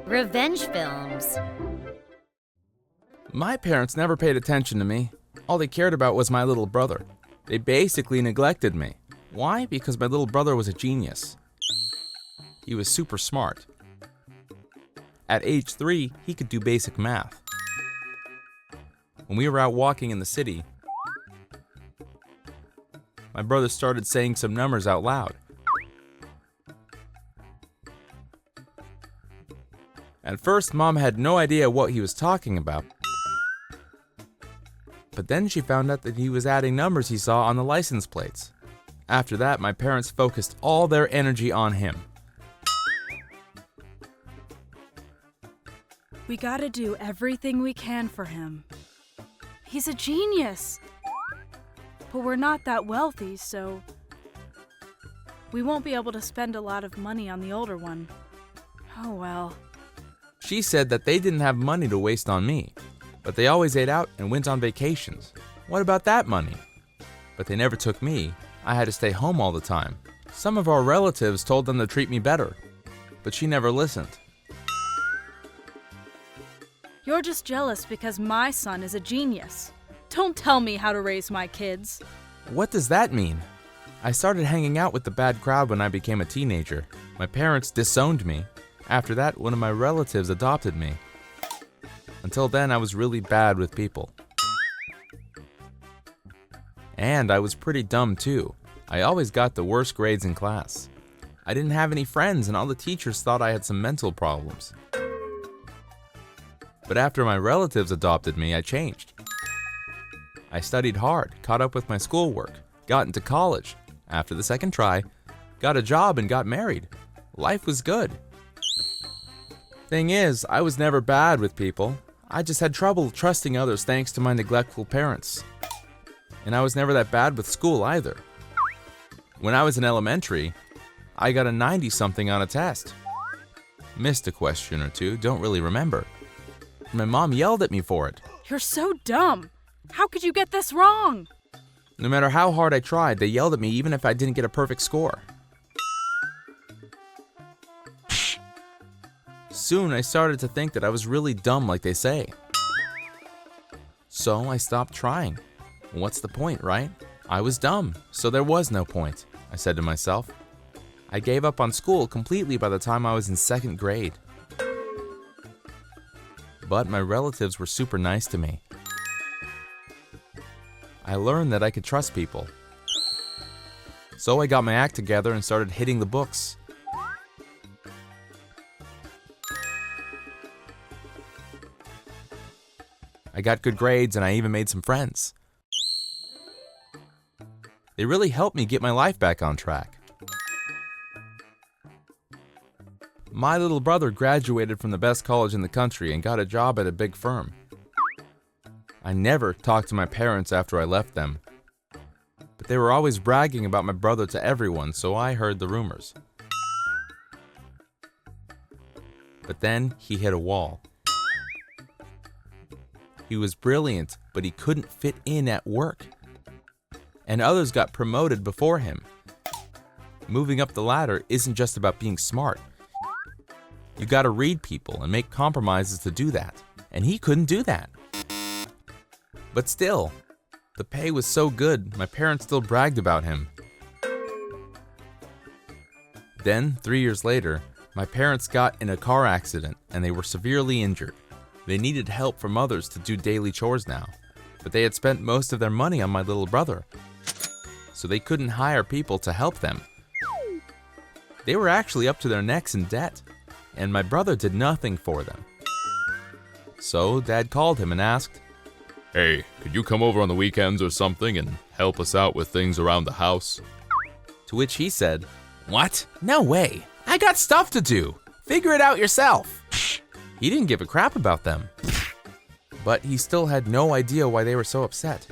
Revenge films. My parents never paid attention to me. All they cared about was my little brother. They basically neglected me. Why? Because my little brother was a genius. He was super smart. At age 3, he could do basic math. When we were out walking in the city, my brother started saying some numbers out loud. At first, Mom had no idea what he was talking about. But then she found out that he was adding numbers he saw on the license plates. After that, my parents focused all their energy on him. We gotta do everything we can for him. He's a genius. But we're not that wealthy, so we won't be able to spend a lot of money on the older one. Oh well. She said that they didn't have money to waste on me, but they always ate out and went on vacations. What about that money? But they never took me. I had to stay home all the time. Some of our relatives told them to treat me better, but she never listened. You're just jealous because my son is a genius. Don't tell me how to raise my kids. What does that mean? I started hanging out with the bad crowd when I became a teenager. My parents disowned me. After that, one of my relatives adopted me. Until then, I was really bad with people. And I was pretty dumb too. I always got the worst grades in class. I didn't have any friends and all the teachers thought I had some mental problems. But after my relatives adopted me, I changed. I studied hard, caught up with my schoolwork, got into college. After the second try, got a job and got married. Life was good. Thing is, I was never bad with people. I just had trouble trusting others thanks to my neglectful parents. And I was never that bad with school either. When I was in elementary, I got a 90-something on a test. Missed a question or two, don't really remember. My mom yelled at me for it. You're so dumb. How could you get this wrong? No matter how hard I tried, they yelled at me even if I didn't get a perfect score. Soon I started to think that I was really dumb like they say. So I stopped trying. What's the point, right? I was dumb, so there was no point, I said to myself. I gave up on school completely by the time I was in 2nd grade. But my relatives were super nice to me. I learned that I could trust people. So I got my act together and started hitting the books. I got good grades and I even made some friends. They really helped me get my life back on track. My little brother graduated from the best college in the country and got a job at a big firm. I never talked to my parents after I left them, but they were always bragging about my brother to everyone, so I heard the rumors. But then he hit a wall. He was brilliant, but he couldn't fit in at work. And others got promoted before him. Moving up the ladder isn't just about being smart. You gotta read people and make compromises to do that. And he couldn't do that. But still, the pay was so good, my parents still bragged about him. Then, 3 years later, my parents got in a car accident and they were severely injured. They needed help from others to do daily chores now, but they had spent most of their money on my little brother, so they couldn't hire people to help them. They were actually up to their necks in debt, and my brother did nothing for them. So Dad called him and asked, "Hey, could you come over on the weekends or something and help us out with things around the house?" To which he said, "What? No way. I got stuff to do. Figure it out yourself." He didn't give a crap about them. But he still had no idea why they were so upset.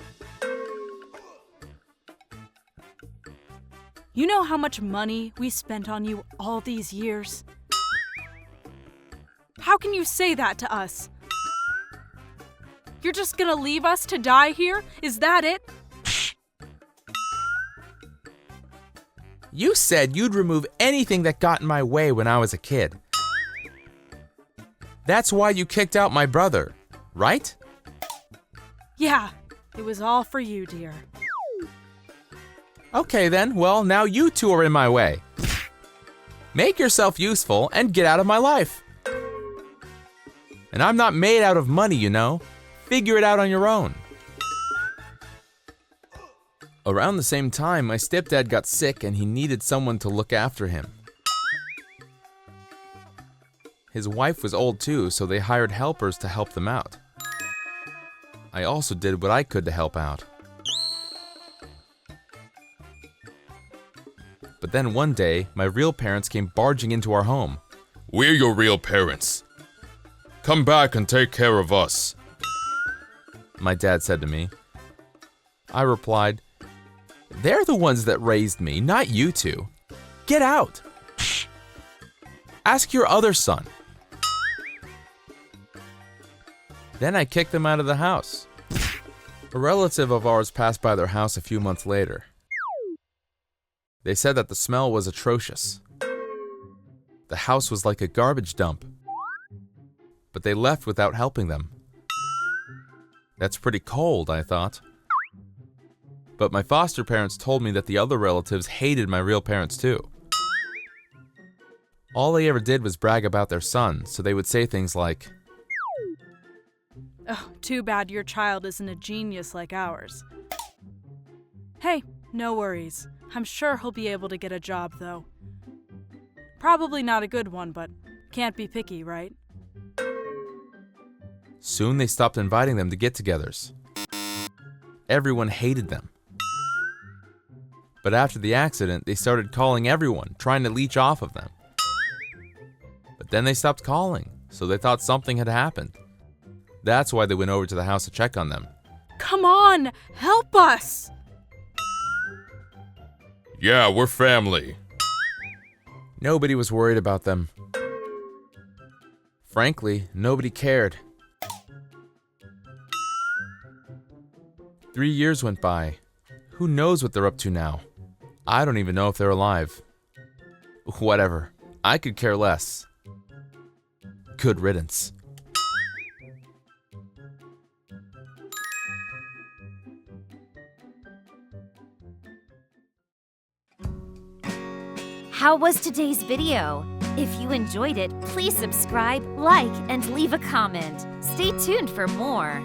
You know how much money we spent on you all these years? How can you say that to us? You're just gonna leave us to die here? Is that it? You said you'd remove anything that got in my way when I was a kid. That's why you kicked out my brother, right? Yeah, it was all for you, dear. Okay then, well, now you two are in my way. Make yourself useful and get out of my life. And I'm not made out of money, you know. Figure it out on your own. Around the same time, my stepdad got sick and he needed someone to look after him. His wife was old too, so they hired helpers to help them out. I also did what I could to help out. But then one day, my real parents came barging into our home. We're your real parents. Come back and take care of us. My dad said to me. I replied, "They're the ones that raised me, not you two. Get out. Ask your other son." Then I kicked them out of the house. A relative of ours passed by their house a few months later. They said that the smell was atrocious. The house was like a garbage dump. But they left without helping them. That's pretty cold, I thought. But my foster parents told me that the other relatives hated my real parents too. All they ever did was brag about their son, so they would say things like, Oh, too bad your child isn't a genius like ours. Hey, no worries. I'm sure he'll be able to get a job, though. Probably not a good one, but can't be picky, right? Soon they stopped inviting them to get-togethers. Everyone hated them. But after the accident, they started calling everyone, trying to leech off of them. But then they stopped calling, so they thought something had happened. That's why they went over to the house to check on them. Come on, help us! Yeah, we're family. Nobody was worried about them. Frankly, nobody cared. 3 years went by. Who knows what they're up to now? I don't even know if they're alive. Whatever. I could care less. Good riddance. How was today's video? If you enjoyed it, please subscribe, like, and leave a comment. Stay tuned for more.